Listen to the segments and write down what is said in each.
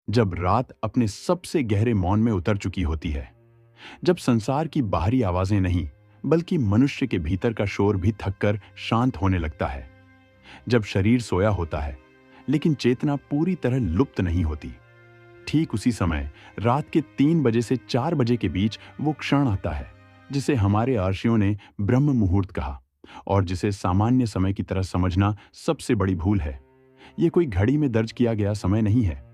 जब रात अपने सबसे गहरे मौन में उतर चुकी होती है, जब संसार की बाहरी आवाजें नहीं बल्कि मनुष्य के भीतर का शोर भी थककर शांत होने लगता है, जब शरीर सोया होता है लेकिन चेतना पूरी तरह लुप्त नहीं होती, ठीक उसी समय रात के 3 बजे से 4 बजे के बीच वो क्षण आता है जिसे हमारे अर्षियों ने ब्रह्म मुहूर्त कहा और जिसे सामान्य समय की तरह समझना सबसे बड़ी भूल है। ये कोई घड़ी में दर्ज किया गया समय नहीं है।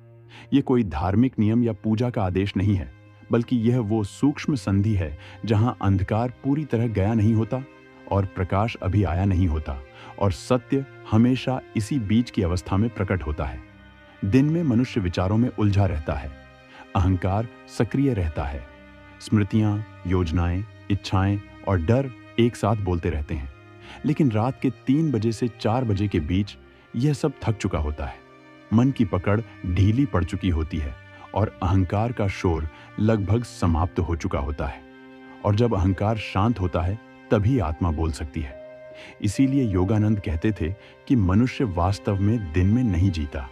ये कोई धार्मिक नियम या पूजा का आदेश नहीं है, बल्कि यह वो सूक्ष्म संधि है जहां अंधकार पूरी तरह गया नहीं होता और प्रकाश अभी आया नहीं होता और सत्य हमेशा इसी बीच की अवस्था में प्रकट होता है। दिन में मनुष्य विचारों में उलझा रहता है, अहंकार सक्रिय रहता है, स्मृतियां, योजनाएं, इच्छाएं और डर एक साथ बोलते रहते हैं। लेकिन रात के 3 बजे से 4 बजे के बीच यह सब थक चुका होता है, मन की पकड़ ढीली पड़ चुकी होती है और अहंकार का शोर लगभग समाप्त हो चुका होता है। और जब अहंकार शांत होता है तभी आत्मा बोल सकती है। इसीलिए योगानंद कहते थे कि मनुष्य वास्तव में दिन में नहीं जीता,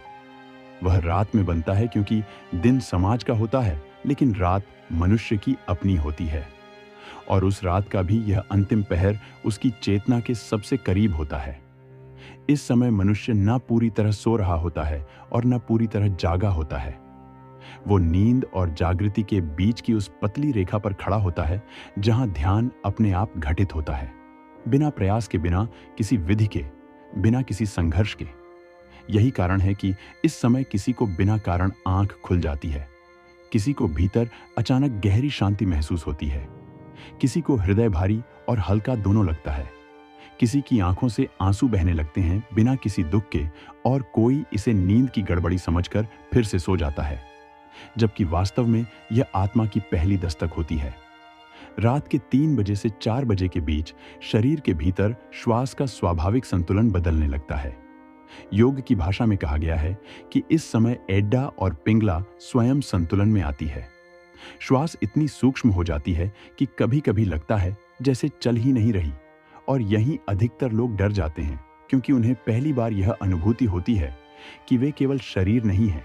वह रात में बनता है, क्योंकि दिन समाज का होता है लेकिन रात मनुष्य की अपनी होती है। और उस रात का भी यह अंतिम पहर उसकी चेतना के सबसे करीब होता है। इस समय मनुष्य न पूरी तरह सो रहा होता है और न पूरी तरह जागा होता है। वो नींद और जागृति के बीच की उस पतली रेखा पर खड़ा होता है जहां ध्यान अपने आप घटित होता है, बिना प्रयास के, बिना किसी विधि के, बिना किसी संघर्ष के। यही कारण है कि इस समय किसी को बिना कारण आंख खुल जाती है, किसी को भीतर अचानक गहरी शांति महसूस होती है, किसी को हृदय भारी और हल्का दोनों लगता है, किसी की आंखों से आंसू बहने लगते हैं बिना किसी दुख के, और कोई इसे नींद की गड़बड़ी समझकर फिर से सो जाता है, जबकि वास्तव में यह आत्मा की पहली दस्तक होती है। रात के 3 बजे से 4 बजे के बीच शरीर के भीतर श्वास का स्वाभाविक संतुलन बदलने लगता है। योग की भाषा में कहा गया है कि इस समय एड्डा और पिंगला स्वयं संतुलन में आती है। श्वास इतनी सूक्ष्म हो जाती है कि कभी कभी लगता है जैसे चल ही नहीं रही, और यहीं अधिकतर लोग डर जाते हैं, क्योंकि उन्हें पहली बार यह अनुभूति होती है कि वे केवल शरीर नहीं हैं।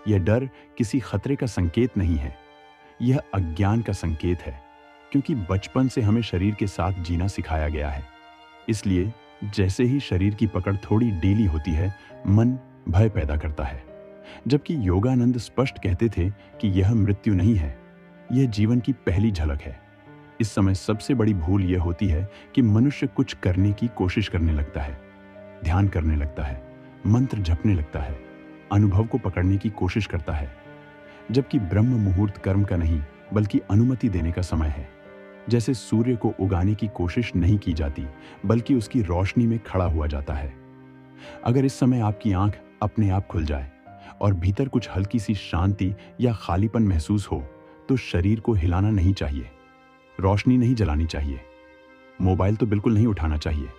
यह डर किसी खतरे का संकेत नहीं है, यह अज्ञान का संकेत है, क्योंकि बचपन से हमें शरीर के साथ जीना सिखाया गया है। इसलिए जैसे ही शरीर की पकड़ थोड़ी ढीली होती है, मन भय पैदा करता है। जबकि योगानंद स्पष्ट कहते थे कि यह मृत्यु नहीं है, यह जीवन की पहली झलक है। इस समय सबसे बड़ी भूल यह होती है कि मनुष्य कुछ करने की कोशिश करने लगता है, ध्यान करने लगता है, मंत्र जपने लगता है, अनुभव को पकड़ने की कोशिश करता है, जबकि ब्रह्म मुहूर्त कर्म का नहीं बल्कि अनुमति देने का समय है। जैसे सूर्य को उगाने की कोशिश नहीं की जाती, बल्कि उसकी रोशनी में खड़ा हुआ जाता है। अगर इस समय आपकी आंख अपने आप खुल जाए और भीतर कुछ हल्की सी शांति या खालीपन महसूस हो, तो शरीर को हिलाना नहीं चाहिए, रोशनी नहीं जलानी चाहिए, मोबाइल तो बिल्कुल नहीं उठाना चाहिए।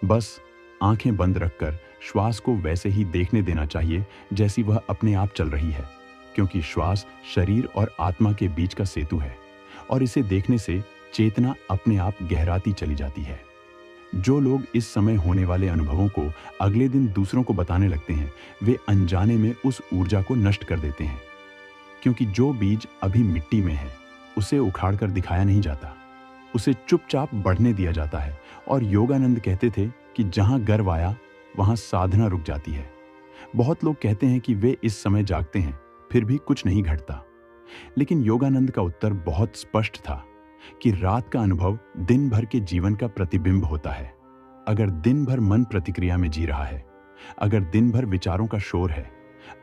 बस आंखें बंद रखकर श्वास को वैसे ही देखने देना चाहिए जैसी वह अपने आप चल रही है, क्योंकि श्वास शरीर और आत्मा के बीच का सेतु है, और इसे देखने से चेतना अपने आप गहराती चली जाती है। जो लोग इस समय होने वाले अनुभवों को अगले दिन दूसरों को बताने लगते हैं, वे अनजाने में उस ऊर्जा को नष्ट कर देते हैं, क्योंकि जो बीज अभी मिट्टी में है उसे उखाड़ कर दिखाया नहीं जाता, उसे चुपचाप बढ़ने दिया जाता है। और योगानंद कहते थे कि जहां गर्व आया वहां साधना रुक जाती है। बहुत लोग कहते हैं कि वे इस समय जागते हैं फिर भी कुछ नहीं घटता, लेकिन योगानंद का उत्तर बहुत स्पष्ट था कि रात का अनुभव दिन भर के जीवन का प्रतिबिंब होता है। अगर दिन भर मन प्रतिक्रिया में जी रहा है, अगर दिन भर विचारों का शोर है,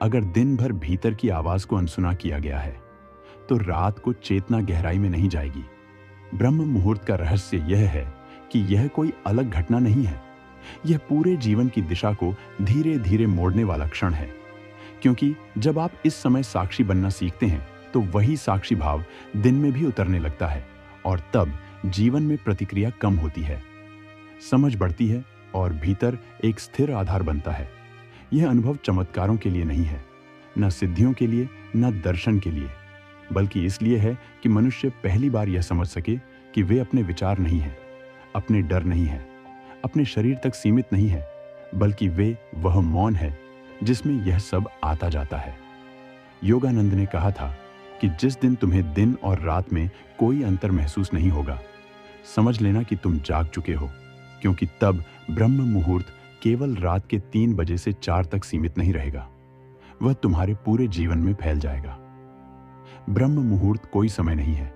अगर दिन भर भीतर की आवाज को अनसुना किया गया है, तो रात को चेतना गहराई में नहीं जाएगी। ब्रह्म मुहूर्त का रहस्य यह है कि यह कोई अलग घटना नहीं है, यह पूरे जीवन की दिशा को धीरे धीरे मोड़ने वाला क्षण है। क्योंकि जब आप इस समय साक्षी बनना सीखते हैं, तो वही साक्षी भाव दिन में भी उतरने लगता है, और तब जीवन में प्रतिक्रिया कम होती है, समझ बढ़ती है और भीतर एक स्थिर आधार बनता है। यह अनुभव चमत्कारों के लिए नहीं है, न सिद्धियों के लिए, न दर्शन के लिए, बल्कि इसलिए है कि मनुष्य पहली बार यह समझ सके कि वे अपने विचार नहीं हैं, अपने डर नहीं हैं, अपने शरीर तक सीमित नहीं है, बल्कि वे वह मौन है जिसमें यह सब आता जाता है। योगानंद ने कहा था कि जिस दिन तुम्हें दिन और रात में कोई अंतर महसूस नहीं होगा, समझ लेना कि तुम जाग चुके हो, क्योंकि तब ब्रह्म मुहूर्त केवल रात के 3 बजे से 4 तक सीमित नहीं रहेगा, वह तुम्हारे पूरे जीवन में फैल जाएगा। ब्रह्म मुहूर्त कोई समय नहीं है,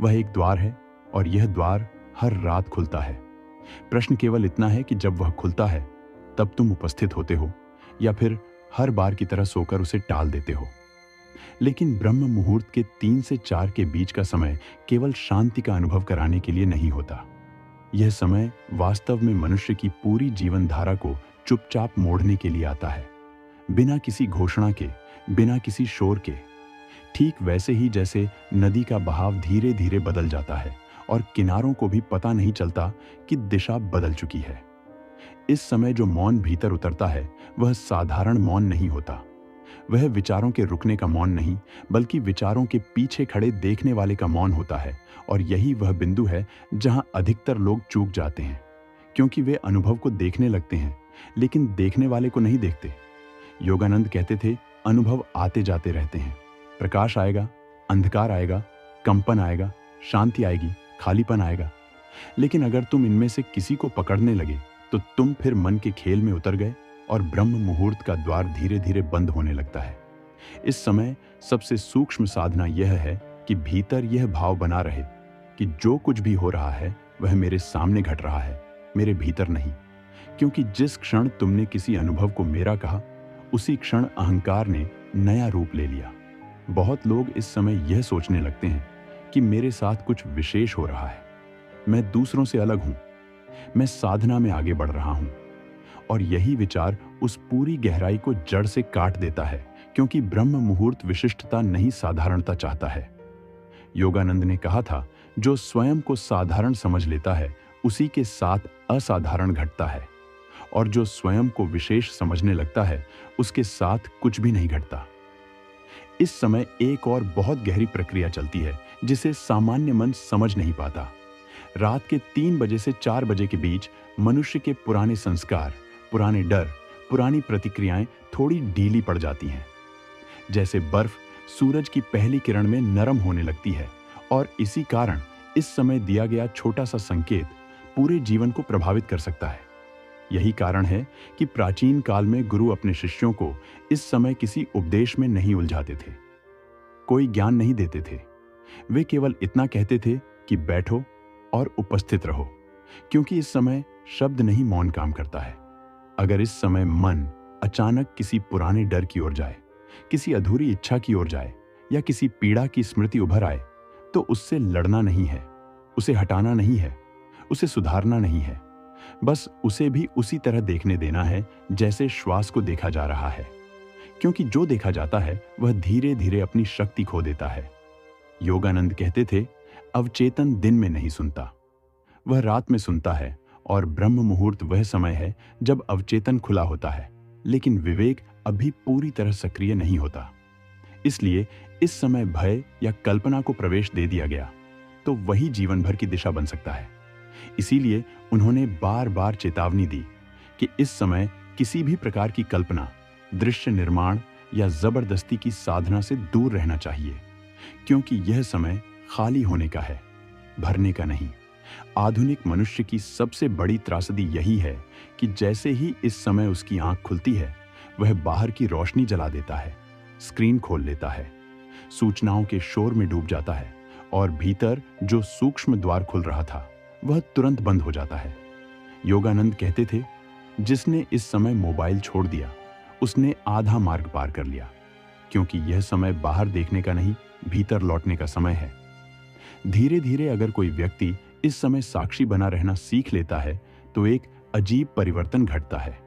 वह एक द्वार है और यह द्वार हर रात खुलता है। प्रश्न केवल इतना है कि जब वह खुलता है तब तुम उपस्थित होते हो या फिर हर बार की तरह सोकर उसे टाल देते हो। लेकिन ब्रह्म मुहूर्त के 3 से 4 के बीच का समय केवल शांति का अनुभव कराने के लिए नहीं होता। यह समय वास्तव में मनुष्य की पूरी जीवन धारा को चुपचाप मोड़ने के लिए आता है, बिना किसी घोषणा के, बिना किसी शोर के। ठीक वैसे ही जैसे नदी का बहाव धीरे धीरे बदल जाता है और किनारों को भी पता नहीं चलता कि दिशा बदल चुकी है। इस समय जो मौन भीतर उतरता है वह साधारण मौन नहीं होता। वह विचारों के रुकने का मौन नहीं, बल्कि विचारों के पीछे खड़े देखने वाले का मौन होता है। और यही वह बिंदु है जहां अधिकतर लोग चूक जाते हैं, क्योंकि वे अनुभव को देखने लगते हैं लेकिन देखने वाले को नहीं देखते। योगानंद कहते थे, अनुभव आते जाते रहते हैं। प्रकाश आएगा, अंधकार आएगा, कंपन आएगा, शांति आएगी, खालीपन आएगा। लेकिन अगर तुम इनमें से किसी को पकड़ने लगे तो तुम फिर मन के खेल में उतर गए और ब्रह्म मुहूर्त का द्वार धीरे धीरे बंद होने लगता है। इस समय सबसे सूक्ष्म साधना यह है कि भीतर यह भाव बना रहे कि जो कुछ भी हो रहा है वह मेरे सामने घट रहा है, मेरे भीतर नहीं। क्योंकि जिस क्षण तुमने किसी अनुभव को मेरा कहा, उसी क्षण अहंकार ने नया रूप ले लिया। बहुत लोग इस समय यह सोचने लगते हैं कि मेरे साथ कुछ विशेष हो रहा है, मैं दूसरों से अलग हूं, मैं साधना में आगे बढ़ रहा हूं। और यही विचार उस पूरी गहराई को जड़ से काट देता है, क्योंकि ब्रह्म मुहूर्त विशिष्टता नहीं, साधारणता चाहता है। योगानंद ने कहा था, जो स्वयं को साधारण समझ लेता है उसी के साथ असाधारण घटता है, और जो स्वयं को विशेष समझने लगता है उसके साथ कुछ भी नहीं घटता। इस समय एक और बहुत गहरी प्रक्रिया चलती है जिसे सामान्य मन समझ नहीं पाता। रात के 3 बजे से 4 बजे के बीच मनुष्य के पुराने संस्कार, पुराने डर, पुरानी प्रतिक्रियाएं थोड़ी ढीली पड़ जाती हैं। जैसे बर्फ सूरज की पहली किरण में नरम होने लगती है, और इसी कारण इस समय दिया गया छोटा सा संकेत पूरे जीवन को प्रभावित कर सकता है। यही कारण है कि प्राचीन काल में गुरु अपने शिष्यों को इस समय किसी उपदेश में नहीं उलझाते थे, कोई ज्ञान नहीं देते थे। वे केवल इतना कहते थे कि बैठो और उपस्थित रहो, क्योंकि इस समय शब्द नहीं, मौन काम करता है। अगर इस समय मन अचानक किसी पुराने डर की ओर जाए, किसी अधूरी इच्छा की ओर जाए या किसी पीड़ा की स्मृति उभर आए, तो उससे लड़ना नहीं है, उसे हटाना नहीं है, उसे सुधारना नहीं है। बस उसे भी उसी तरह देखने देना है जैसे श्वास को देखा जा रहा है, क्योंकि जो देखा जाता है वह धीरे धीरे अपनी शक्ति खो देता है। योगानंद कहते थे, अवचेतन दिन में नहीं सुनता, वह रात में सुनता है, और ब्रह्म मुहूर्त वह समय है जब अवचेतन खुला होता है, लेकिन विवेक अभी पूरी तरह सक्रिय नहीं होता। इसलिए इस समय भय या कल्पना को प्रवेश दे दिया गया तो वही जीवन भर की दिशा बन सकता है। इसीलिए उन्होंने बार बार चेतावनी दी कि इस समय किसी भी प्रकार की कल्पना, दृश्य निर्माण या जबरदस्ती की साधना से दूर रहना चाहिए, क्योंकि यह समय खाली होने का है, भरने का नहीं। आधुनिक मनुष्य की सबसे बड़ी त्रासदी यही है कि जैसे ही इस समय उसकी आंख खुलती है, वह बाहर की रोशनी जला देता है, स्क्रीन खोल लेता है, सूचनाओं के शोर में डूब जाता है, और भीतर जो सूक्ष्म द्वार खुल रहा था वह तुरंत बंद हो जाता है। योगानंद कहते थे, जिसने इस समय मोबाइल छोड़ दिया उसने आधा मार्ग पार कर लिया, क्योंकि यह समय बाहर देखने का नहीं, भीतर लौटने का समय है। धीरे धीरे अगर कोई व्यक्ति इस समय साक्षी बना रहना सीख लेता है तो एक अजीब परिवर्तन घटता है।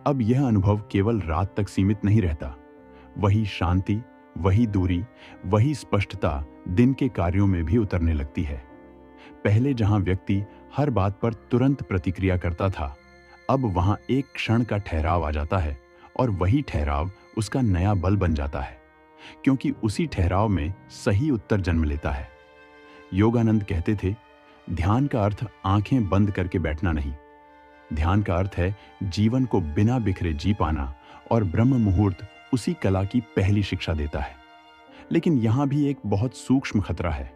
अब यह अनुभव केवल रात तक सीमित नहीं रहता, वही शांति, वही दूरी, वही स्पष्टता दिन के कार्यों में भी उतरने लगती है। पहले जहां व्यक्ति हर बात पर तुरंत प्रतिक्रिया करता था, अब वहां एक क्षण का ठहराव आ जाता है, और वही ठहराव उसका नया बल बन जाता है, क्योंकि उसी ठहराव में सही उत्तर जन्म लेता है। योगानंद कहते थे, ध्यान का अर्थ आंखें बंद करके बैठना नहीं, ध्यान का अर्थ है जीवन को बिना बिखरे जी पाना, और ब्रह्म मुहूर्त उसी कला की पहली शिक्षा देता है। लेकिन यहां भी एक बहुत सूक्ष्म खतरा है।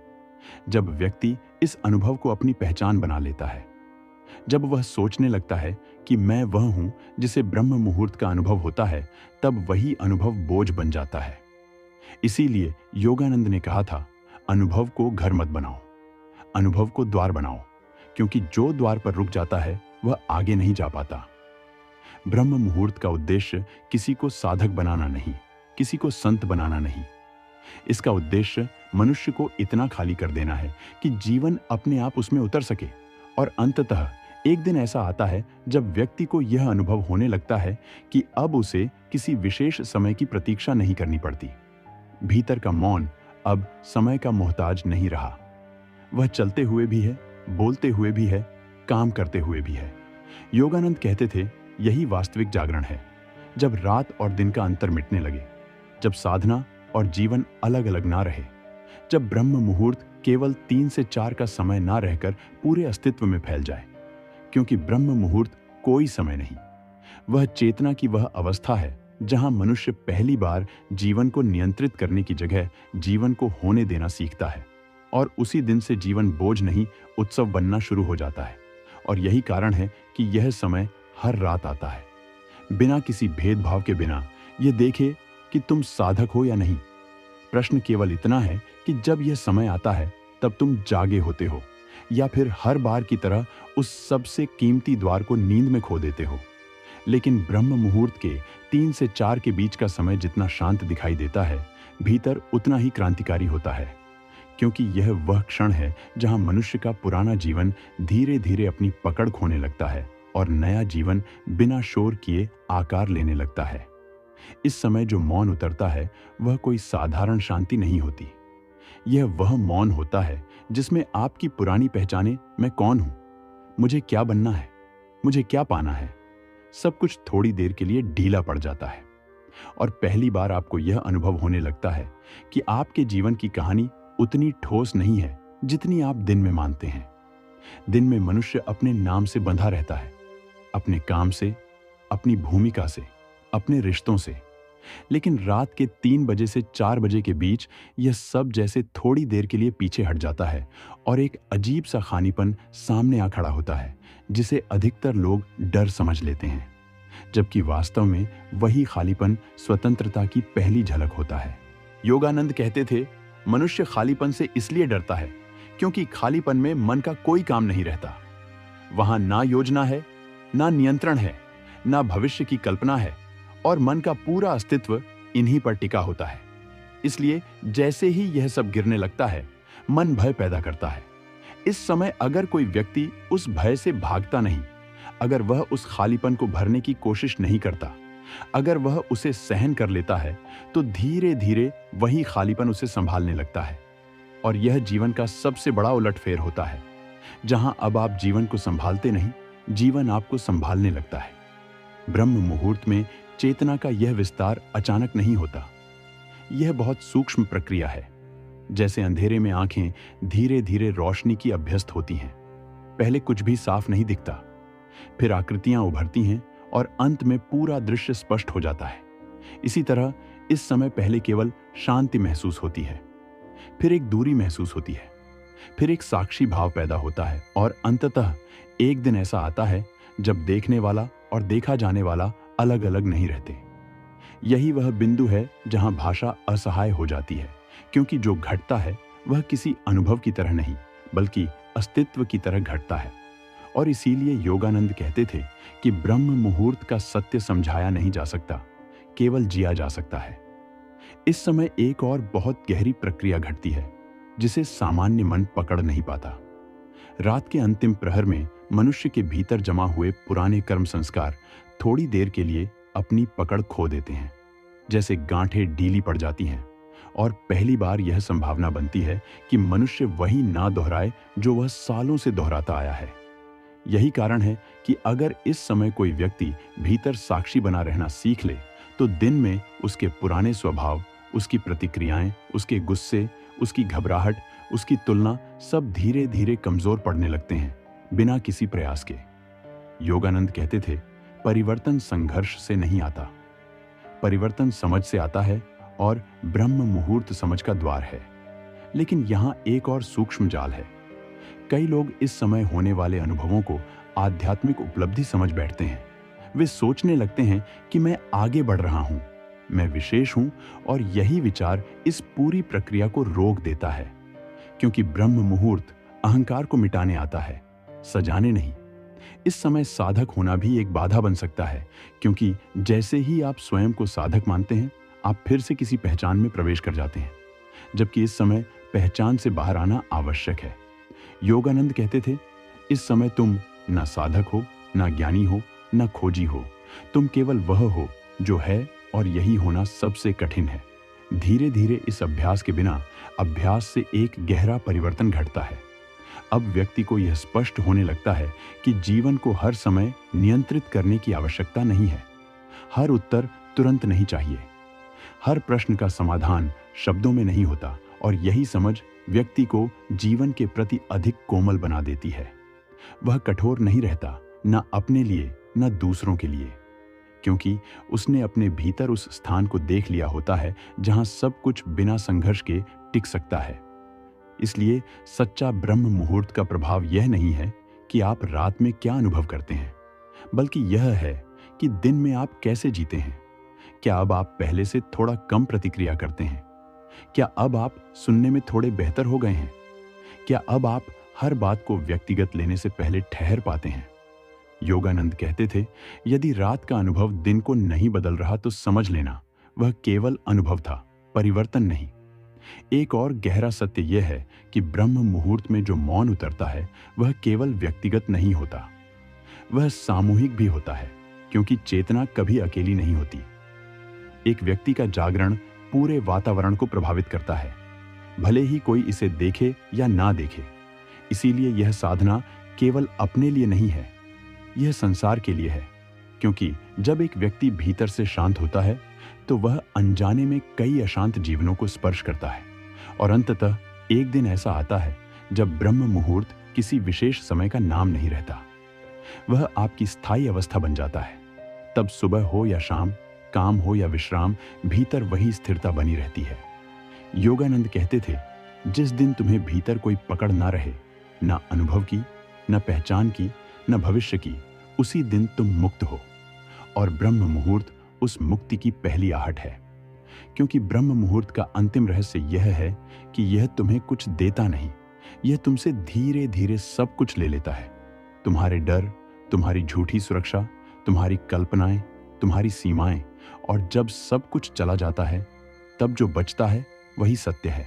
जब व्यक्ति इस अनुभव को अपनी पहचान बना लेता है, जब वह सोचने लगता है कि मैं वह हूं जिसे ब्रह्म मुहूर्त का अनुभव होता है, तब वही अनुभव बोझ बन जाता है। इसीलिए योगानंद ने कहा था, अनुभव को घर मत बनाओ, अनुभव को द्वार बनाओ, क्योंकि जो द्वार पर रुक जाता है वह आगे नहीं जा पाता। ब्रह्म मुहूर्त का उद्देश्य किसी को साधक बनाना नहीं, किसी को संत बनाना नहीं। इसका उद्देश्य मनुष्य को इतना खाली कर देना है कि जीवन अपने आप उसमें उतर सके। और अंततः एक दिन ऐसा आता है जब व्यक्ति को यह अनुभव होने लगता है कि अब उसे किसी विशेष समय की प्रतीक्षा नहीं करनी पड़ती। भीतर का मौन अब समय का मोहताज नहीं रहा। वह चलते हुए भी है, बोलते हुए भी है, काम करते हुए भी है। योगानंद कहते थे, यही वास्तविक जागरण है। जब रात और दिन का अंतर मिटने लगे, जब साधना और जीवन अलग अलग ना रहे, जब ब्रह्म मुहूर्त केवल 3 से 4 का समय ना रहकर पूरे अस्तित्व में फैल जाए। क्योंकि ब्रह्म मुहूर्त कोई समय नहीं, वह चेतना की वह अवस्था है जहां मनुष्य पहली बार जीवन को नियंत्रित करने की जगह जीवन को होने देना सीखता है। और उसी दिन से जीवन बोझ नहीं, उत्सव बनना शुरू हो जाता है। और यही कारण है कि यह समय हर रात आता है, बिना किसी भेदभाव के, बिना यह देखे कि तुम साधक हो या नहीं। प्रश्न केवल इतना है कि जब यह समय आता है तब तुम जागे होते हो, या फिर हर बार की तरह उस सबसे कीमती द्वार को नींद में खो देते हो। लेकिन ब्रह्म मुहूर्त के 3 से 4 के बीच का समय जितना शांत दिखाई देता है, भीतर उतना ही क्रांतिकारी होता है। क्योंकि यह वह क्षण है जहां मनुष्य का पुराना जीवन धीरे धीरे अपनी पकड़ खोने लगता है और नया जीवन बिना शोर किए आकार लेने लगता है। इस समय जो मौन उतरता है वह कोई साधारण शांति नहीं होती। यह वह मौन होता है जिसमें आपकी पुरानी पहचाने, मैं कौन हूं, मुझे क्या बनना है, मुझे क्या पाना है, सब कुछ थोड़ी देर के लिए ढीला पड़ जाता है। और पहली बार आपको यह अनुभव होने लगता है कि आपके जीवन की कहानी उतनी ठोस नहीं है जितनी आप दिन में मानते हैं। दिन में मनुष्य अपने नाम से बंधा रहता है, अपने काम से, अपनी भूमिका से, अपने रिश्तों से। लेकिन रात के 3 बजे से 4 बजे के बीच यह सब जैसे थोड़ी देर के लिए पीछे हट जाता है और एक अजीब सा खालीपन सामने आ खड़ा होता है, जिसे अधिकतर लोग डर समझ लेते हैं, जबकि वास्तव में वही खालीपन स्वतंत्रता की पहली झलक होता है। योगानंद कहते थे, मनुष्य खालीपन से इसलिए डरता है क्योंकि खालीपन में मन का कोई काम नहीं रहता। वहां ना योजना है, ना नियंत्रण है, ना भविष्य की कल्पना है, और मन का पूरा अस्तित्व इन्हीं पर टिका होता है। इसलिए जैसे ही यह सब गिरने लगता है, मन भय पैदा करता है। इस समय अगर कोई व्यक्ति उस भय से भागता नहीं, अगर वह उस खालीपन को भरने की कोशिश नहीं करता, अगर वह उसे सहन कर लेता है, तो धीरे धीरे वही खालीपन उसे संभालने लगता है। और यह जीवन का सबसे बड़ा उलटफेर होता है, जहां अब आप जीवन को संभालते नहीं, जीवन आपको संभालने लगता है। ब्रह्म मुहूर्त में चेतना का यह विस्तार अचानक नहीं होता। यह बहुत सूक्ष्म प्रक्रिया है। जैसे अंधेरे में आंखें धीरे धीरे रोशनी की अभ्यस्त होती हैं। पहले कुछ भी साफ नहीं दिखता, फिर आकृतियां उभरती हैं और अंत में पूरा दृश्य स्पष्ट हो जाता है। इसी तरह इस समय पहले केवल शांति महसूस होती है, फिर एक दूरी महसूस होती है, फिर एक साक्षी भाव पैदा होता है, और अंततः एक दिन ऐसा आता है जब देखने वाला और देखा जाने वाला अलग अलग नहीं रहते। यही वह बिंदु है जहां भाषा असहाय हो जाती है, क्योंकि जो घटता है वह किसी अनुभव की तरह नहीं, बल्कि अस्तित्व की तरह घटता है। और इसीलिए योगानंद कहते थे कि ब्रह्म मुहूर्त का सत्य समझाया नहीं जा सकता, केवल जिया जा सकता है। इस समय एक और बहुत गहरी प्रक्रिया घटती है, जिसे सामान्य मन पकड़ नहीं पाता। रात के अंतिम प्रहर में मनुष्य के भीतर जमा हुए पुराने कर्म संस्कार थोड़ी देर के लिए अपनी पकड़ खो देते हैं, जैसे गांठें ढीली पड़ जाती हैं, और पहली बार यह संभावना बनती है कि मनुष्य वही ना दोहराए जो वह सालों से दोहराता आया है। यही कारण है कि अगर इस समय कोई व्यक्ति भीतर साक्षी बना रहना सीख ले, तो दिन में उसके पुराने स्वभाव, उसकी प्रतिक्रियाएं, उसके गुस्से, उसकी घबराहट, उसकी तुलना सब धीरे धीरे कमजोर पड़ने लगते हैं, बिना किसी प्रयास के। योगानंद कहते थे, परिवर्तन संघर्ष से नहीं आता, परिवर्तन समझ से आता है और ब्रह्म मुहूर्त समझ का द्वार है। लेकिन यहाँ एक और सूक्ष्म जाल है। कई लोग इस समय होने वाले अनुभवों को आध्यात्मिक उपलब्धि समझ बैठते हैं। वे सोचने लगते हैं कि मैं आगे बढ़ रहा हूं, मैं विशेष हूं, और यही विचार इस पूरी प्रक्रिया को रोक देता है। क्योंकि ब्रह्म मुहूर्त अहंकार को मिटाने आता है, सजाने नहीं। इस समय साधक होना भी एक बाधा बन सकता है, क्योंकि जैसे ही आप स्वयं को साधक मानते हैं, आप फिर से किसी पहचान में प्रवेश कर जाते हैं, जबकि इस समय पहचान से बाहर आना आवश्यक है। योगानंद कहते थे, इस समय तुम न साधक हो, न ज्ञानी हो, न खोजी हो, तुम केवल वह हो जो है, और यही होना सबसे कठिन है। धीरे धीरे इस अभ्यास के बिना अभ्यास से एक गहरा परिवर्तन घटता है। अब व्यक्ति को यह स्पष्ट होने लगता है कि जीवन को हर समय नियंत्रित करने की आवश्यकता नहीं है। हर उत्तर तुरंत नहीं चाहिए, हर प्रश्न का समाधान शब्दों में नहीं होता, और यही समझ व्यक्ति को जीवन के प्रति अधिक कोमल बना देती है। वह कठोर नहीं रहता, न अपने लिए न दूसरों के लिए, क्योंकि उसने अपने भीतर उस स्थान को देख लिया होता है जहां सब कुछ बिना संघर्ष के टिक सकता है। इसलिए सच्चा ब्रह्म मुहूर्त का प्रभाव यह नहीं है कि आप रात में क्या अनुभव करते हैं, बल्कि यह है कि दिन में आप कैसे जीते हैं। क्या अब आप पहले से थोड़ा कम प्रतिक्रिया करते हैं? क्या अब आप सुनने में थोड़े बेहतर हो गए हैं? क्या अब आप हर बात को व्यक्तिगत लेने से पहले ठहर पाते हैं? योगानंद कहते थे, यदि रात का अनुभव दिन को नहीं बदल रहा तो समझ लेना वह केवल अनुभव था, परिवर्तन नहीं। एक और गहरा सत्य यह है कि ब्रह्म मुहूर्त में जो मौन उतरता है वह केवल व्यक्तिगत नहीं होता, वह सामूहिक भी होता है, क्योंकि चेतना कभी अकेली नहीं होती। एक व्यक्ति का जागरण पूरे वातावरण को प्रभावित करता है, भले ही कोई इसे देखे या ना देखे। इसीलिए यह साधना केवल अपने लिए नहीं है, यह संसार के लिए है। क्योंकि जब एक व्यक्ति भीतर से शांत होता है तो वह अनजाने में कई अशांत जीवनों को स्पर्श करता है, और अंततः एक दिन ऐसा आता है जब ब्रह्म मुहूर्त किसी विशेष समय का नाम नहीं रहता, वह आपकी स्थायी अवस्था बन जाता है। तब सुबह हो या शाम, काम हो या विश्राम, भीतर वही स्थिरता बनी रहती है। योगानंद कहते थे, जिस दिन तुम्हें भीतर कोई पकड़ ना रहे, ना अनुभव की, न पहचान की, न भविष्य की, उसी दिन तुम मुक्त हो। और ब्रह्म मुहूर्त उस मुक्ति की पहली आहट है। क्योंकि ब्रह्म मुहूर्त का अंतिम रहस्य यह है कि यह तुम्हें कुछ देता नहीं, यह तुमसे धीरे धीरे सब कुछ ले लेता है। तुम्हारे डर, तुम्हारी झूठी सुरक्षा, तुम्हारी कल्पनाएं, तुम्हारी सीमाएं, और जब सब कुछ चला जाता है तब जो बचता है वही सत्य है।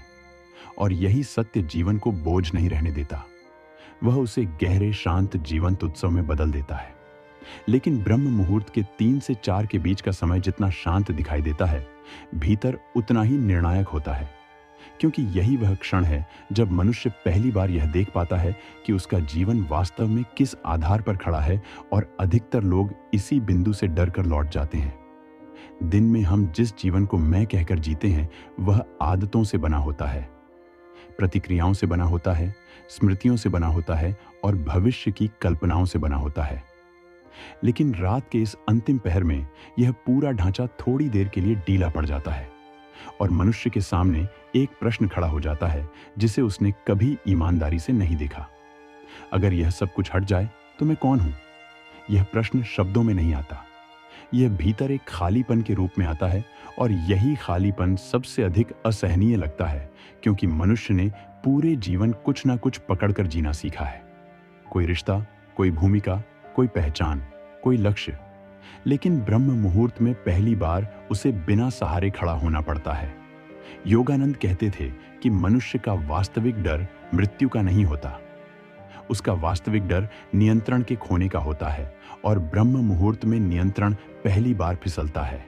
और यही सत्य जीवन को बोझ नहीं रहने देता, वह उसे गहरे शांत जीवंत उत्सव में बदल देता है। लेकिन ब्रह्म मुहूर्त के 3 से 4 के बीच का समय जितना शांत दिखाई देता है, भीतर उतना ही निर्णायक होता है। क्योंकि यही वह क्षण है जब मनुष्य पहली बार यह देख पाता है कि उसका जीवन वास्तव में किस आधार पर खड़ा है, और अधिकतर लोग इसी बिंदु से डरकर लौट जाते हैं। दिन में हम जिस जीवन को मैं कहकर जीते हैं वह आदतों से बना होता है, प्रतिक्रियाओं से बना होता है, स्मृतियों से बना होता है, और भविष्य की कल्पनाओं से बना होता है। लेकिन रात के इस अंतिम पहर में यह पूरा ढांचा थोड़ी देर के लिए ढीला पड़ जाता है, और मनुष्य के सामने एक प्रश्न खड़ा हो जाता है जिसे उसने कभी ईमानदारी से नहीं देखा। अगर यह सब कुछ हट जाए तो मैं कौन हूं? यह प्रश्न शब्दों में नहीं आता, यह भीतर एक खालीपन के रूप में आता है। और यही खालीपन सबसे अधिक असहनीय लगता है, क्योंकि मनुष्य ने पूरे जीवन कुछ ना कुछ पकड़कर जीना सीखा है। कोई रिश्ता, कोई भूमिका, कोई पहचान, कोई लक्ष्य। लेकिन ब्रह्म मुहूर्त में पहली बार उसे बिना सहारे खड़ा होना पड़ता है। योगानंद कहते थे कि मनुष्य का वास्तविक डर मृत्यु का नहीं होता, उसका वास्तविक डर नियंत्रण के खोने का होता है। और ब्रह्म मुहूर्त में नियंत्रण पहली बार फिसलता है।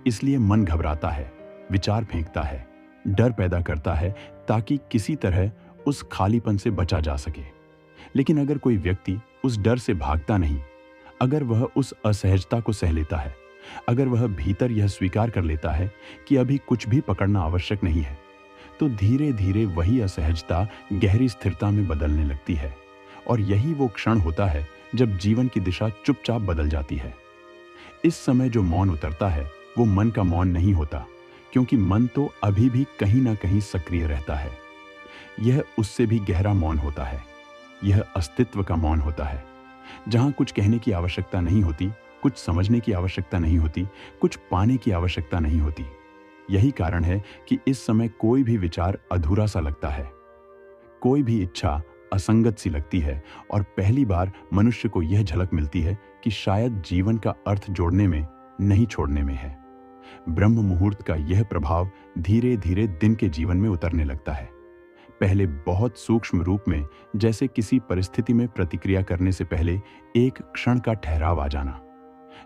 इसलिए मन घबराता है, विचार फेंकता है, डर पैदा करता है, ताकि किसी तरह उस खालीपन से बचा जा सके। लेकिन अगर कोई व्यक्ति उस डर से भागता नहीं, अगर वह उस असहजता को सह लेता है, अगर वह भीतर यह स्वीकार कर लेता है कि अभी कुछ भी पकड़ना आवश्यक नहीं है, तो धीरे धीरे वही असहजता गहरी स्थिरता में बदलने लगती है। और यही वो क्षण होता है जब जीवन की दिशा चुपचाप बदल जाती है। इस समय जो मौन उतरता है वो मन का मौन नहीं होता, क्योंकि मन तो अभी भी कहीं ना कहीं सक्रिय रहता है। यह उससे भी गहरा मौन होता है। यह अस्तित्व का मौन होता है, जहां कुछ कहने की आवश्यकता नहीं होती, कुछ समझने की आवश्यकता नहीं होती, कुछ पाने की आवश्यकता नहीं होती। यही कारण है कि इस समय कोई भी विचार अधूरा सा लगता है, कोई भी इच्छा असंगत सी लगती है, और पहली बार मनुष्य को यह झलक मिलती है कि शायद जीवन का अर्थ जोड़ने में, नहीं छोड़ने में है। ब्रह्म मुहूर्त का यह प्रभाव धीरे धीरे दिन के जीवन में उतरने लगता है। पहले बहुत सूक्ष्म रूप में, जैसे किसी परिस्थिति में प्रतिक्रिया करने से पहले एक क्षण का ठहराव आ जाना,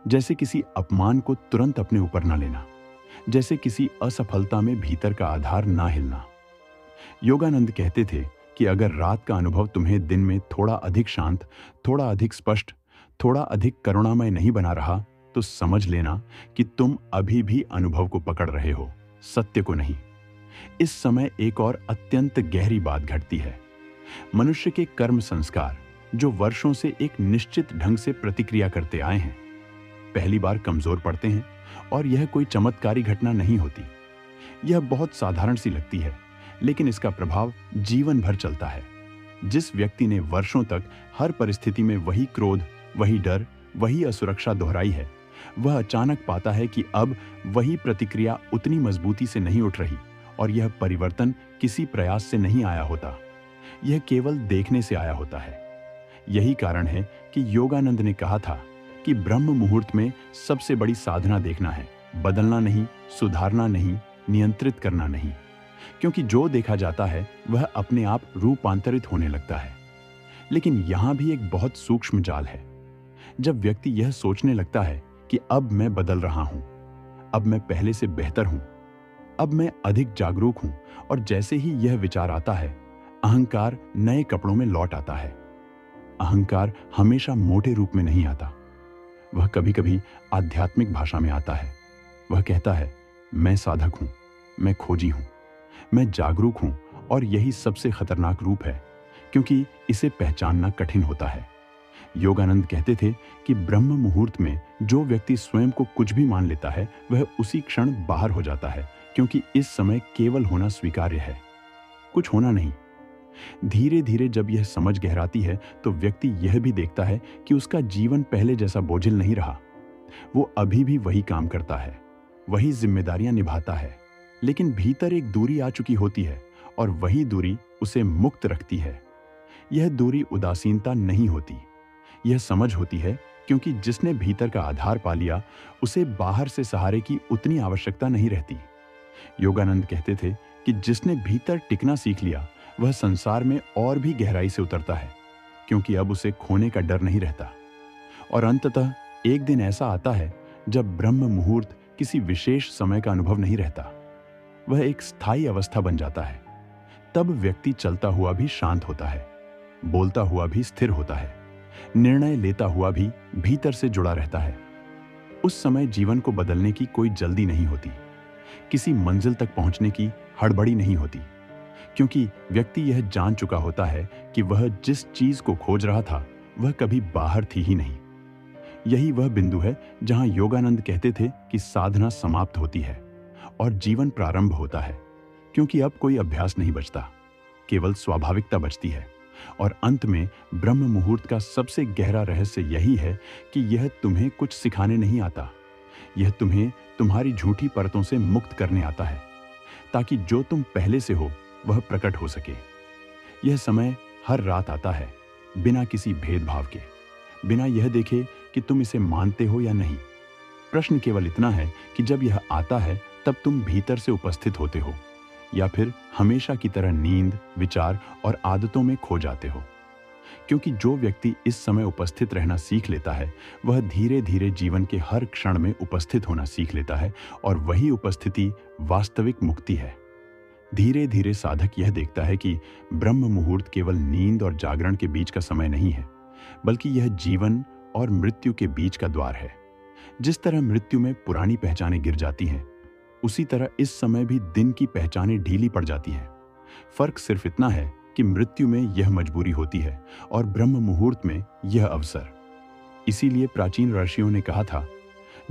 जैसे किसी अपमान को तुरंत अपने ऊपर न लेना, जैसे किसी असफलता में भीतर का आधार ना हिलना। योगानंद कहते थे कि अगर रात का अनुभव तुम्हें दिन में थोड़ा अधिक शांत, थोड़ा अधिक स्पष्ट, थोड़ा अधिक करुणामय नहीं बना रहा, तो समझ लेना कि तुम अभी भी अनुभव को पकड़ रहे हो, सत्य को नहीं। इस समय एक और अत्यंत गहरी बात घटती है। मनुष्य के कर्म संस्कार, जो वर्षों से एक निश्चित ढंग से प्रतिक्रिया करते आए हैं, पहली बार कमजोर पड़ते हैं, और यह कोई चमत्कारी घटना नहीं होती। यह बहुत साधारण सी लगती है, लेकिन इसका प्रभाव जीवन भर चलता है। जिस व्यक्ति ने वर्षों तक हर परिस्थिति में वही क्रोध, वही डर, वही असुरक्षा दोहराई है, वह अचानक पाता है कि अब वही प्रतिक्रिया उतनी मजबूती से नहीं उठ रही, और यह परिवर्तन किसी प्रयास से नहीं आया होता, यह केवल देखने से आया होता है। यही कारण है कि योगानंद ने कहा था कि ब्रह्म मुहूर्त में सबसे बड़ी साधना देखना है, बदलना नहीं, सुधारना नहीं, नियंत्रित करना नहीं, क्योंकि जो देखा जाता है वह अपने आप रूपांतरित होने लगता है। लेकिन यहां भी एक बहुत सूक्ष्म जाल है। जब व्यक्ति यह सोचने लगता है कि अब मैं बदल रहा हूं, अब मैं पहले से बेहतर हूं, अब मैं अधिक जागरूक हूं, और जैसे ही यह विचार आता है, अहंकार नए कपड़ों में लौट आता है। अहंकार हमेशा मोटे रूप में नहीं आता, वह कभी कभी आध्यात्मिक भाषा में आता है। वह कहता है, मैं साधक हूं, मैं खोजी हूं, मैं जागरूक हूं, और यही सबसे खतरनाक रूप है, क्योंकि इसे पहचानना कठिन होता है। योगानंद कहते थे कि ब्रह्म मुहूर्त में जो व्यक्ति स्वयं को कुछ भी मान लेता है, वह उसी क्षण बाहर हो जाता है, क्योंकि इस समय केवल होना स्वीकार्य है, कुछ होना नहीं। धीरे धीरे जब यह समझ गहराती है, तो व्यक्ति यह भी देखता है कि उसका जीवन पहले जैसा बोझिल नहीं रहा। वो अभी भी वही काम करता है, वही जिम्मेदारियां निभाता है, लेकिन भीतर एक दूरी आ चुकी होती है, और वही दूरी उसे मुक्त रखती है। यह दूरी उदासीनता नहीं होती, यह समझ होती है, क्योंकि जिसने भीतर का आधार पा लिया, उसे बाहर से सहारे की उतनी आवश्यकता नहीं रहती। योगानंद कहते थे कि जिसने भीतर टिकना सीख लिया, वह संसार में और भी गहराई से उतरता है, क्योंकि अब उसे खोने का डर नहीं रहता। और अंततः एक दिन ऐसा आता है जब ब्रह्म मुहूर्त किसी विशेष समय का अनुभव नहीं रहता, वह एक स्थायी अवस्था बन जाता है। तब व्यक्ति चलता हुआ भी शांत होता है, बोलता हुआ भी स्थिर होता है, निर्णय लेता हुआ भी भीतर से जुड़ा रहता है। उस समय जीवन को बदलने की कोई जल्दी नहीं होती, किसी मंजिल तक पहुंचने की हड़बड़ी नहीं होती, क्योंकि व्यक्ति यह जान चुका होता है कि वह जिस चीज को खोज रहा था, वह कभी बाहर थी ही नहीं। यही वह बिंदु है जहां योगानंद कहते थे कि साधना समाप्त होती है और जीवन प्रारंभ होता है, क्योंकि अब कोई अभ्यास नहीं बचता, केवल स्वाभाविकता बचती है। और अंत में ब्रह्म मुहूर्त का सबसे गहरा रहस्य यही है कि यह तुम्हें कुछ सिखाने नहीं आता, यह तुम्हें तुम्हारी झूठी परतों से मुक्त करने आता है, ताकि जो तुम पहले से हो वह प्रकट हो सके। यह समय हर रात आता है, बिना किसी भेदभाव के, बिना यह देखे कि तुम इसे मानते हो या नहीं। प्रश्न केवल इतना है कि जब यह आता है, तब तुम भीतर से उपस्थित होते हो, या फिर हमेशा की तरह नींद, विचार और आदतों में खो जाते हो। क्योंकि जो व्यक्ति इस समय उपस्थित रहना सीख लेता है, वह धीरे धीरे जीवन के हर क्षण में उपस्थित होना सीख लेता है, और वही उपस्थिति वास्तविक मुक्ति है। धीरे धीरे साधक यह देखता है कि ब्रह्म मुहूर्त केवल नींद और जागरण के बीच का समय नहीं है, बल्कि यह जीवन और मृत्यु के बीच का द्वार है। जिस तरह मृत्यु में पुरानी पहचानें गिर जाती हैं, उसी तरह इस समय भी दिन की पहचानें ढीली पड़ जाती हैं। फर्क सिर्फ इतना है कि मृत्यु में यह मजबूरी होती है और ब्रह्म मुहूर्त में यह अवसर। इसीलिए प्राचीन ऋषियों ने कहा था,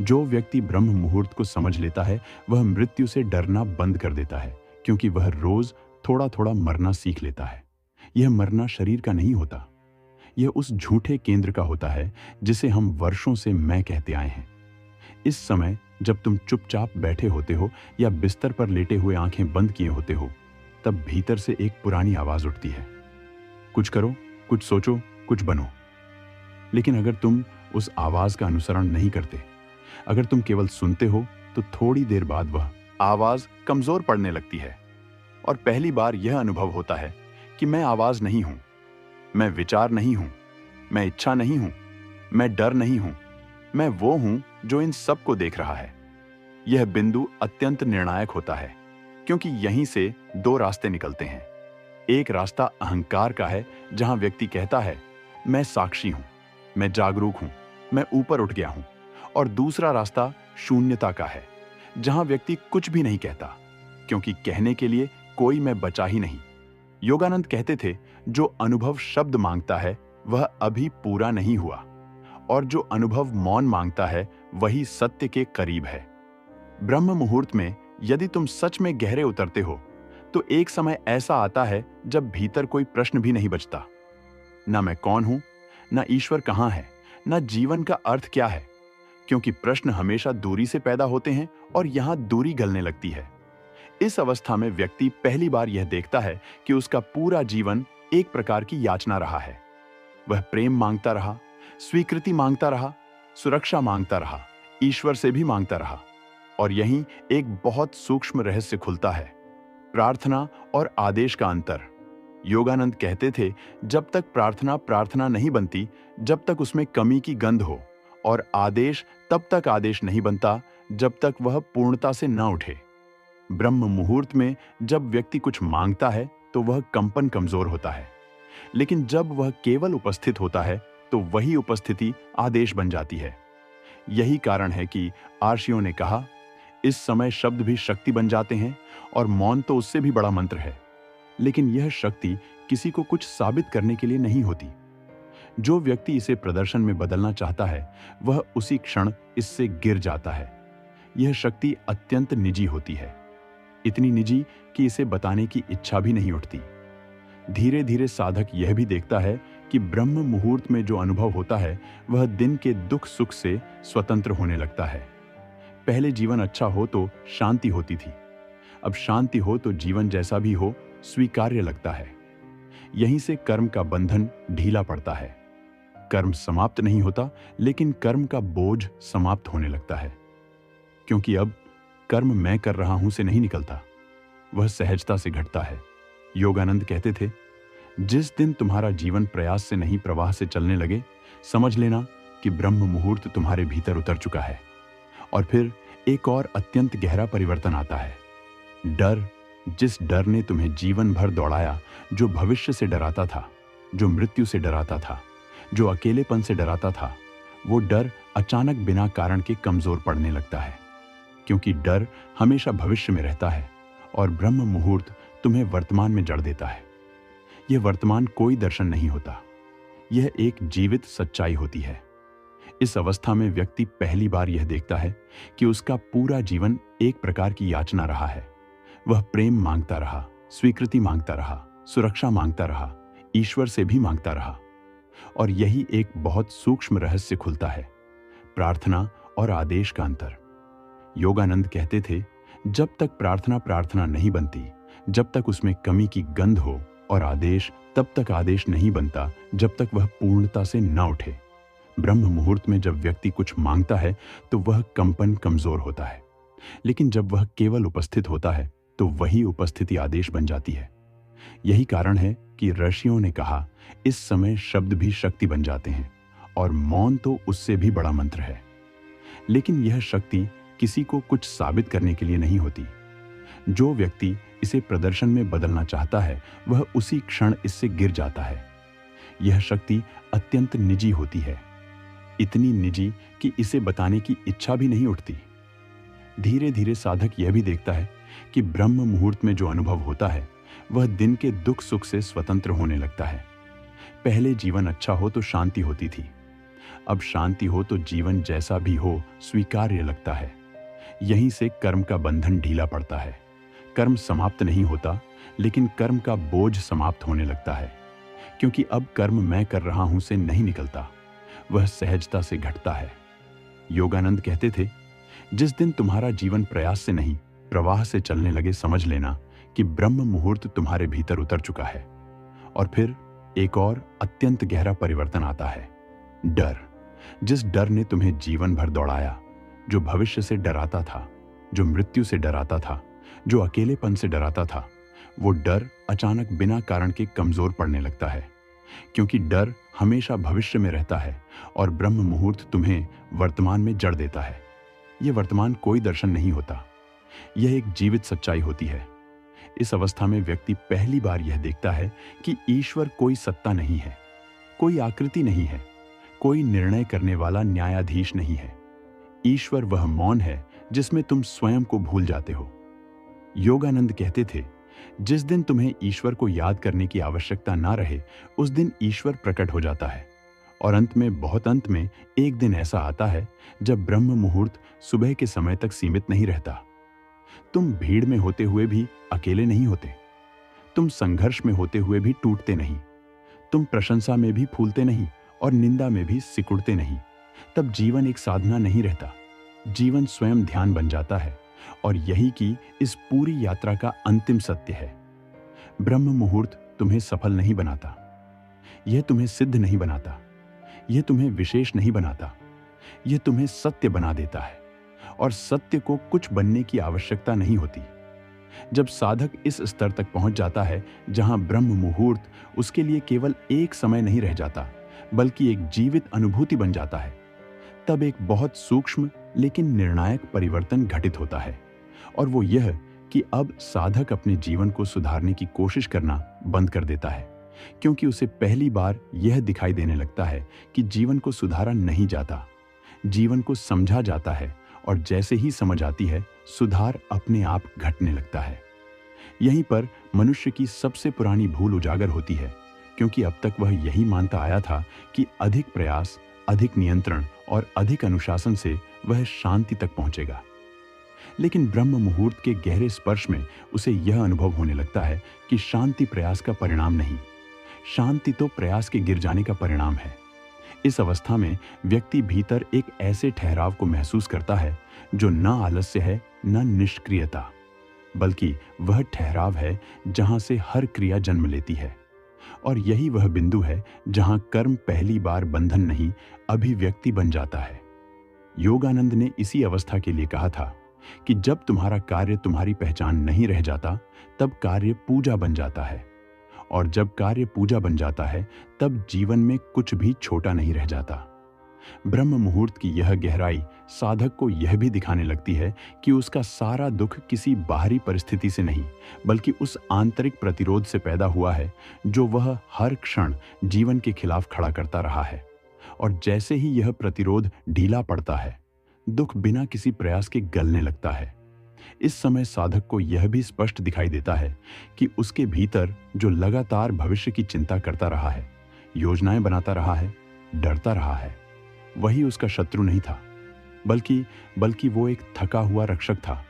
जो व्यक्ति ब्रह्म मुहूर्त को समझ लेता है वह मृत्यु से डरना बंद कर देता है, क्योंकि वह रोज थोड़ा थोड़ा मरना सीख लेता है। यह मरना शरीर का नहीं होता, यह उस झूठे केंद्र का होता है जिसे हम वर्षों से मैं कहते आए हैं। इस समय जब तुम चुपचाप बैठे होते हो या बिस्तर पर लेटे हुए आंखें बंद किए होते हो, तब भीतर से एक पुरानी आवाज उठती है, कुछ करो, कुछ सोचो, कुछ बनो। लेकिन अगर तुम उस आवाज का अनुसरण नहीं करते, अगर तुम केवल सुनते हो, तो थोड़ी देर बाद वह आवाज कमजोर पड़ने लगती है और पहली बार यह अनुभव होता है कि मैं आवाज नहीं हूं, मैं विचार नहीं हूं, मैं इच्छा नहीं हूं, मैं डर नहीं हूं, मैं वो हूं जो इन सब को देख रहा है। यह बिंदु अत्यंत निर्णायक होता है, क्योंकि यहीं से दो रास्ते निकलते हैं। एक रास्ता अहंकार का है, जहां व्यक्ति कहता है मैं साक्षी हूं, मैं जागरूक हूं, मैं ऊपर उठ गया हूं। और दूसरा रास्ता शून्यता का है, जहां व्यक्ति कुछ भी नहीं कहता, क्योंकि कहने के लिए कोई मैं बचा ही नहीं। योगानंद कहते थे, जो अनुभव शब्द मांगता है वह अभी पूरा नहीं हुआ, और जो अनुभव मौन मांगता है वही सत्य के करीब है। ब्रह्म मुहूर्त में यदि तुम सच में गहरे उतरते हो, तो एक समय ऐसा आता है जब भीतर कोई प्रश्न भी नहीं बचता। ना मैं कौन हूं, ना ईश्वर कहां है, ना जीवन का अर्थ क्या है, क्योंकि प्रश्न हमेशा दूरी से पैदा होते हैं और यहां दूरी गलने लगती है। इस अवस्था में व्यक्ति पहली बार यह देखता है कि उसका पूरा जीवन एक प्रकार की याचना रहा है। वह प्रेम मांगता रहा, स्वीकृति मांगता रहा, सुरक्षा मांगता रहा, ईश्वर से भी मांगता रहा। और यहीं एक बहुत सूक्ष्म रहस्य खुलता है, प्रार्थना और आदेश का अंतर। योगानंद कहते थे, जब तक प्रार्थना प्रार्थना नहीं बनती, जब तक उसमें कमी की गंध हो, और आदेश तब तक आदेश नहीं बनता जब तक वह पूर्णता से न उठे। ब्रह्म मुहूर्त में जब व्यक्ति कुछ मांगता है तो वह कंपन कमजोर होता है, लेकिन जब वह केवल उपस्थित होता है तो वही उपस्थिति आदेश बन जाती है। यही कारण है कि आर्षियों ने कहा, इस समय शब्द भी शक्ति बन जाते हैं और मौन तो उससे भी बड़ा मंत्र है। लेकिन यह शक्ति किसी को कुछ साबित करने के लिए नहीं होती। जो व्यक्ति इसे प्रदर्शन में बदलना चाहता है वह उसी क्षण इससे गिर जाता है। यह शक्ति अत्यंत निजी होती है, इतनी निजी कि इसे बताने की इच्छा भी नहीं उठती। धीरे धीरे साधक यह भी देखता है कि ब्रह्म मुहूर्त में जो अनुभव होता है वह दिन के दुख सुख से स्वतंत्र होने लगता है। पहले जीवन अच्छा हो तो शांति होती थी, अब शांति हो तो जीवन जैसा भी हो स्वीकार्य लगता है। यहीं से कर्म का बंधन ढीला पड़ता है। कर्म समाप्त नहीं होता, लेकिन कर्म का बोझ समाप्त होने लगता है, क्योंकि अब कर्म मैं कर रहा हूं से नहीं निकलता, वह सहजता से घटता है। योगानंद कहते थे, जिस दिन तुम्हारा जीवन प्रयास से नहीं प्रवाह से चलने लगे, समझ लेना कि ब्रह्म मुहूर्त तुम्हारे भीतर उतर चुका है। और फिर एक और अत्यंत गहरा परिवर्तन आता है। डर, जिस डर ने तुम्हें जीवन भर दौड़ाया, जो भविष्य से डराता था, जो मृत्यु से डराता था, जो अकेलेपन से डराता था, वो डर अचानक बिना कारण के कमजोर पड़ने लगता है, क्योंकि डर हमेशा भविष्य में रहता है और ब्रह्म मुहूर्त तुम्हें वर्तमान में जड़ देता है। यह वर्तमान कोई दर्शन नहीं होता, यह एक जीवित सच्चाई होती है। इस अवस्था में व्यक्ति पहली बार यह देखता है कि उसका पूरा जीवन एक प्रकार की याचना रहा है। वह प्रेम मांगता रहा, स्वीकृति मांगता रहा, सुरक्षा मांगता रहा, ईश्वर से भी मांगता रहा। और यही एक बहुत सूक्ष्म रहस्य खुलता है, प्रार्थना और आदेश का अंतर। योगानंद कहते थे, जब तक प्रार्थना प्रार्थना नहीं बनती, जब तक उसमें कमी की गंध हो, और आदेश तब तक आदेश नहीं बनता जब तक वह पूर्णता से न उठे। ब्रह्म मुहूर्त में जब व्यक्ति कुछ मांगता है तो वह कंपन कमजोर होता है, लेकिन जब वह केवल उपस्थित होता है तो वही उपस्थिति आदेश बन जाती है। यही कारण है कि ऋषियों ने कहा, इस समय शब्द भी शक्ति बन जाते हैं और मौन तो उससे भी बड़ा मंत्र है। लेकिन यह शक्ति किसी को कुछ साबित करने के लिए नहीं होती। जो व्यक्ति इसे प्रदर्शन में बदलना चाहता है वह उसी क्षण इससे गिर जाता है। यह शक्ति अत्यंत निजी होती है, इतनी निजी कि इसे बताने की इच्छा भी नहीं उठती। धीरे धीरे साधक यह भी देखता है कि ब्रह्म मुहूर्त में जो अनुभव होता है वह दिन के दुख सुख से स्वतंत्र होने लगता है। पहले जीवन अच्छा हो तो शांति होती थी, अब शांति हो तो जीवन जैसा भी हो स्वीकार्य लगता है। यहीं से कर्म का बंधन ढीला पड़ता है। कर्म समाप्त नहीं होता, लेकिन कर्म का बोझ समाप्त होने लगता है, क्योंकि अब कर्म मैं कर रहा हूं से नहीं निकलता, वह सहजता से घटता है। योगानंद कहते थे, जिस दिन तुम्हारा जीवन प्रयास से नहीं प्रवाह से चलने लगे, समझ लेना कि ब्रह्म मुहूर्त तुम्हारे भीतर उतर चुका है। और फिर एक और अत्यंत गहरा परिवर्तन आता है, डर। जिस डर ने तुम्हें जीवन भर दौड़ाया, जो भविष्य से डराता था, जो मृत्यु से डराता था, जो अकेलेपन से डराता था, वो डर अचानक बिना कारण के कमजोर पड़ने लगता है, क्योंकि डर हमेशा भविष्य में रहता है और ब्रह्म मुहूर्त तुम्हें वर्तमान में जड़ देता है। यह वर्तमान कोई दर्शन नहीं होता, यह एक जीवित सच्चाई होती है। इस अवस्था में व्यक्ति पहली बार यह देखता है कि ईश्वर कोई सत्ता नहीं है, कोई आकृति नहीं है, कोई निर्णय करने वाला न्यायाधीश नहीं है। ईश्वर वह मौन है जिसमें तुम स्वयं को भूल जाते हो। योगानंद कहते थे, जिस दिन तुम्हें ईश्वर को याद करने की आवश्यकता ना रहे, उस दिन ईश्वर प्रकट हो जाता है। और अंत में, बहुत अंत में, एक दिन ऐसा आता है जब ब्रह्म मुहूर्त सुबह के समय तक सीमित नहीं रहता। तुम भीड़ में होते हुए भी अकेले नहीं होते, तुम संघर्ष में होते हुए भी टूटते नहीं, तुम प्रशंसा में भी फूलते नहीं और निंदा में भी सिकुड़ते नहीं। तब जीवन एक साधना नहीं रहता, जीवन स्वयं ध्यान बन जाता है। और यही कि इस पूरी यात्रा का अंतिम सत्य है। ब्रह्म मुहूर्त तुम्हें सफल नहीं बनाता, यह तुम्हें सिद्ध नहीं बनाता, यह तुम्हें विशेष नहीं बनाता, यह तुम्हें सत्य बना देता है। और सत्य को कुछ बनने की आवश्यकता नहीं होती। जब साधक इस स्तर तक पहुंच जाता है जहां ब्रह्म मुहूर्त उसके लिए केवल एक समय नहीं रह जाता, बल्कि एक जीवित अनुभूति बन जाता है, तब एक बहुत सूक्ष्म लेकिन निर्णायक परिवर्तन घटित होता है। और वो यह कि अब साधक अपने जीवन को सुधारने की कोशिश करना बंद कर देता है, क्योंकि उसे पहली बार यह दिखाई देने लगता है कि जीवन को सुधारा नहीं जाता, जीवन को समझा जाता है। और जैसे ही समझ आती है, सुधार अपने आप घटने लगता है। यहीं पर मनुष्य की सबसे पुरानी भूल उजागर होती है, क्योंकि अब तक वह यही मानता आया था कि अधिक प्रयास, अधिक नियंत्रण और अधिक अनुशासन से वह शांति तक पहुंचेगा। लेकिन ब्रह्म मुहूर्त के गहरे स्पर्श में उसे यह अनुभव होने लगता है कि शांति प्रयास का परिणाम नहीं, शांति तो प्रयास के गिर जाने का परिणाम है। इस अवस्था में व्यक्ति भीतर एक ऐसे ठहराव को महसूस करता है जो न आलस्य है, न निष्क्रियता, बल्कि वह ठहराव है जहां से हर क्रिया जन्म लेती है। और यही वह बिंदु है जहां कर्म पहली बार बंधन नहीं, अभिव्यक्ति बन जाता है। योगानंद ने इसी अवस्था के लिए कहा था कि जब तुम्हारा कार्य तुम्हारी पहचान नहीं रह जाता, तब कार्य पूजा बन जाता है। और जब कार्य पूजा बन जाता है, तब जीवन में कुछ भी छोटा नहीं रह जाता। ब्रह्म मुहूर्त की यह गहराई साधक को यह भी दिखाने लगती है कि उसका सारा दुख किसी बाहरी परिस्थिति से नहीं, बल्कि उस आंतरिक प्रतिरोध से पैदा हुआ है जो वह हर क्षण जीवन के खिलाफ खड़ा करता रहा है। और जैसे ही यह प्रतिरोध ढीला पड़ता है, दुख बिना किसी प्रयास के गलने लगता है। इस समय साधक को यह भी स्पष्ट दिखाई देता है कि उसके भीतर जो लगातार भविष्य की चिंता करता रहा है, योजनाएं बनाता रहा है, डरता रहा है, वही उसका शत्रु नहीं था, बल्कि वो एक थका हुआ रक्षक था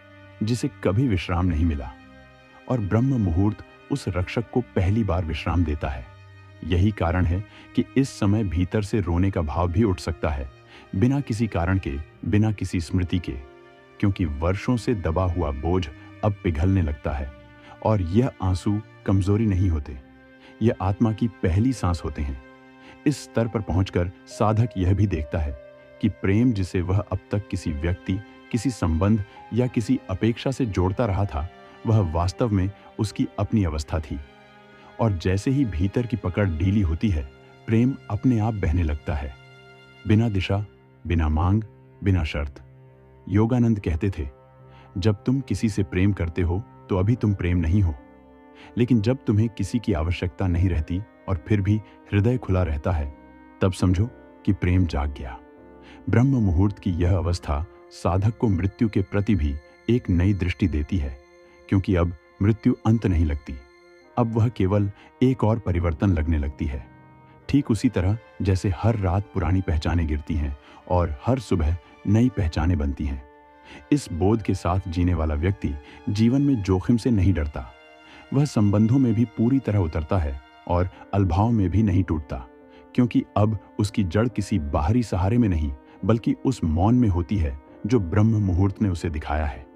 जिसे कभी विश्राम नहीं मिला। और ब्रह्म मुहूर्त उस रक्षक को पहली बार विश्राम देता है। यही कारण है कि इस समय भीतर से रोने का भाव भी उठ सकता है, बिना किसी कारण के, बिना किसी स्मृति के, क्योंकि वर्षों से दबा हुआ बोझ अब पिघलने लगता है। और यह आंसू कमजोरी नहीं होते, यह आत्मा की पहली सांस होते हैं। इस स्तर पर पहुंचकर साधक यह भी देखता है कि प्रेम जिसे वह अब तक किसी व्यक्ति, किसी संबंध या किसी अपेक्षा से जोड़ता रहा था, वह वास्तव में उसकी अपनी अवस्था थी। और जैसे ही भीतर की पकड़ ढीली होती है, प्रेम अपने आप बहने लगता है, बिना दिशा, बिना मांग, बिना शर्त। योगानंद कहते थे, जब तुम किसी से प्रेम करते हो तो अभी तुम प्रेम नहीं हो, लेकिन जब तुम्हें किसी की आवश्यकता नहीं रहती और फिर भी हृदय खुला रहता है, तब समझो कि प्रेम जाग गया। ब्रह्म मुहूर्त की यह अवस्था साधक को मृत्यु के प्रति भी एक नई दृष्टि देती है, क्योंकि अब मृत्यु अंत नहीं लगती, अब वह केवल एक और परिवर्तन लगने लगती है। ठीक उसी तरह जैसे हर रात पुरानी पहचानें गिरती हैं और हर सुबह नई पहचानें बनती हैं। इस बोध के साथ जीने वाला व्यक्ति जीवन में जोखिम से नहीं डरता। वह संबंधों में भी पूरी तरह उतरता है और अलभाव में भी नहीं टूटता, क्योंकि अब उसकी जड़ किसी बाहरी सहारे में नहीं बल्कि उस मौन में होती है जो ब्रह्म मुहूर्त ने उसे दिखाया है।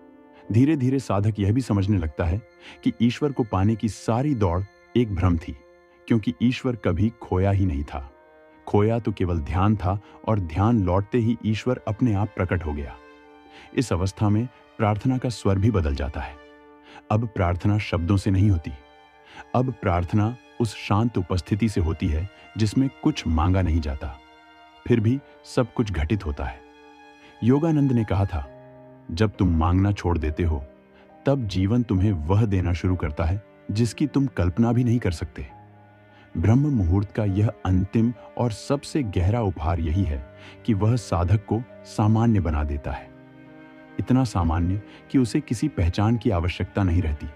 धीरे धीरे साधक यह भी समझने लगता है कि ईश्वर को पाने की सारी दौड़ एक भ्रम थी, क्योंकि ईश्वर कभी खोया ही नहीं था। खोया तो केवल ध्यान था और ध्यान लौटते ही ईश्वर अपने आप प्रकट हो गया। इस अवस्था में प्रार्थना का स्वर भी बदल जाता है। अब प्रार्थना शब्दों से नहीं होती, अब प्रार्थना उस शांत उपस्थिति से होती है जिसमें कुछ मांगा नहीं जाता, फिर भी सब कुछ घटित होता है। योगानंद ने कहा था, जब तुम मांगना छोड़ देते हो तब जीवन तुम्हें वह देना शुरू करता है जिसकी तुम कल्पना भी नहीं कर सकते। ब्रह्म मुहूर्त का यह अंतिम और सबसे गहरा उपहार यही है कि वह साधक को सामान्य बना देता है। इतना सामान्य कि उसे किसी पहचान की आवश्यकता नहीं रहती,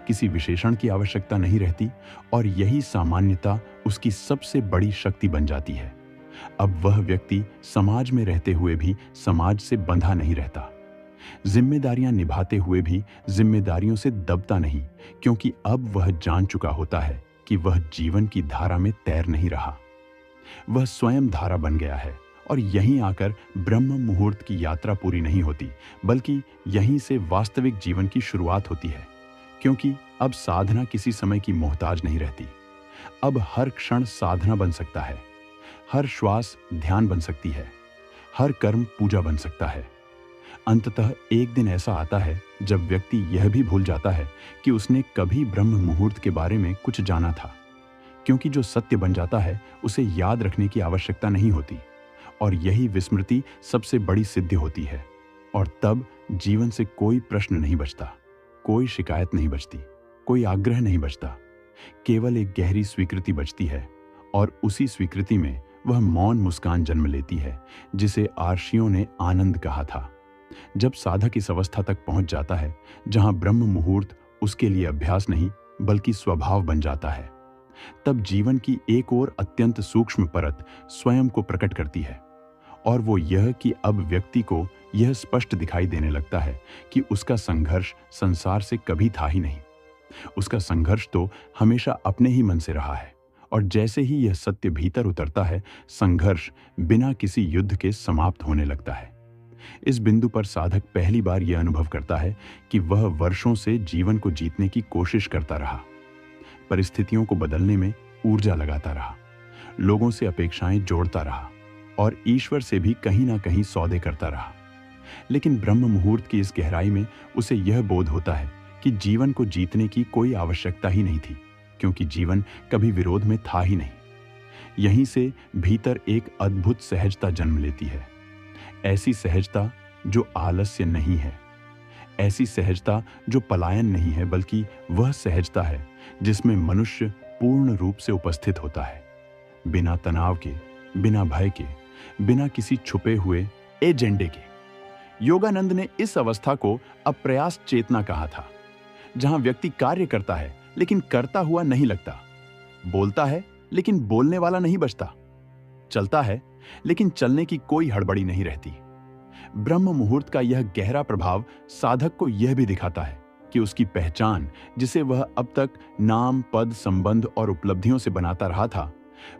किसी विशेषण की आवश्यकता नहीं रहती, और यही सामान्यता उसकी सबसे बड़ी शक्ति बन जाती है। अब वह व्यक्ति समाज में रहते हुए भी समाज से बंधा नहीं रहता, जिम्मेदारियां निभाते हुए भी जिम्मेदारियों से दबता नहीं, क्योंकि अब वह जान चुका होता है कि वह जीवन की धारा में तैर नहीं रहा, वह स्वयं धारा बन गया है। और यहीं आकर ब्रह्म मुहूर्त की यात्रा पूरी नहीं होती, बल्कि यहीं से वास्तविक जीवन की शुरुआत होती है, क्योंकि अब साधना किसी समय की मोहताज नहीं रहती। अब हर क्षण साधना बन सकता है, हर श्वास ध्यान बन सकती है, हर कर्म पूजा बन सकता है। अंततः एक दिन ऐसा आता है जब व्यक्ति यह भी भूल जाता है कि उसने कभी ब्रह्म मुहूर्त के बारे में कुछ जाना था, क्योंकि जो सत्य बन जाता है उसे याद रखने की आवश्यकता नहीं होती, और यही विस्मृति सबसे बड़ी सिद्धि होती है। और तब जीवन से कोई प्रश्न नहीं बचता, कोई शिकायत नहीं बचती, कोई आग्रह नहीं बचता, केवल एक गहरी स्वीकृति बचती है, और उसी स्वीकृति में वह मौन मुस्कान जन्म लेती है जिसे आर्षियों ने आनंद कहा था। जब साधक इस अवस्था तक पहुंच जाता है जहां ब्रह्म मुहूर्त उसके लिए अभ्यास नहीं बल्कि स्वभाव बन जाता है, तब जीवन की एक और अत्यंत सूक्ष्म परत स्वयं को प्रकट करती है, और वो यह कि अब व्यक्ति को यह स्पष्ट दिखाई देने लगता है कि उसका संघर्ष संसार से कभी था ही नहीं। उसका संघर्ष तो हमेशा अपने ही मन से रहा है, और जैसे ही यह सत्य भीतर उतरता है, संघर्ष बिना किसी युद्ध के समाप्त होने लगता है। इस बिंदु पर साधक पहली बार यह अनुभव करता है कि वह वर्षों से जीवन को जीतने की कोशिश करता रहा, परिस्थितियों को बदलने में ऊर्जा लगाता रहा, लोगों से अपेक्षाएं जोड़ता रहा, और ईश्वर से भी कहीं ना कहीं सौदे करता रहा। लेकिन ब्रह्म मुहूर्त की इस गहराई में उसे यह बोध होता है कि जीवन को जीतने की कोई आवश्यकता ही नहीं थी, क्योंकि जीवन कभी विरोध में था ही नहीं। यहीं से भीतर एक अद्भुत सहजता जन्म लेती है, ऐसी सहजता जो आलस्य नहीं है, ऐसी सहजता जो पलायन नहीं है, बल्कि वह सहजता है जिसमें मनुष्य पूर्ण रूप से उपस्थित होता है, बिना तनाव के, बिना भय के, बिना किसी छुपे हुए एजेंडे के। योगानंद ने इस अवस्था को अप्रयास चेतना कहा था, जहां व्यक्ति कार्य करता है लेकिन करता हुआ नहीं लगता, बोलता है लेकिन बोलने वाला नहीं बचता, चलता है लेकिन चलने की कोई हड़बड़ी नहीं रहती। ब्रह्म मुहूर्त का यह गहरा प्रभाव साधक को यह भी दिखाता है कि उसकी पहचान, जिसे वह अब तक नाम, पद, संबंध और उपलब्धियों से बनाता रहा था,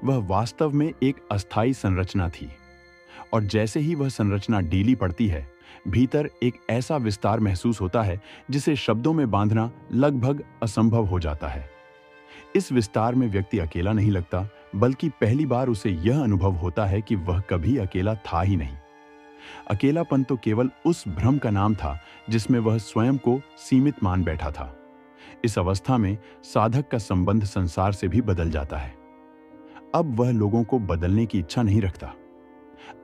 वह वास्तव में एक अस्थायी संरचना थी। और जैसे ही वह संरचना ढीली पड़ती है, भीतर एक ऐसा विस्तार महसूस होता है जिसे शब्दों में बांधना लगभग असंभव हो जाता है। इस विस्तार में व्यक्ति अकेला नहीं लगता, बल्कि पहली बार उसे यह अनुभव होता है कि वह कभी अकेला था ही नहीं। अकेलापन तो केवल उस भ्रम का नाम था जिसमें वह स्वयं को सीमित मान बैठा था। इस अवस्था में साधक का संबंध संसार से भी बदल जाता है। अब वह लोगों को बदलने की इच्छा नहीं रखता,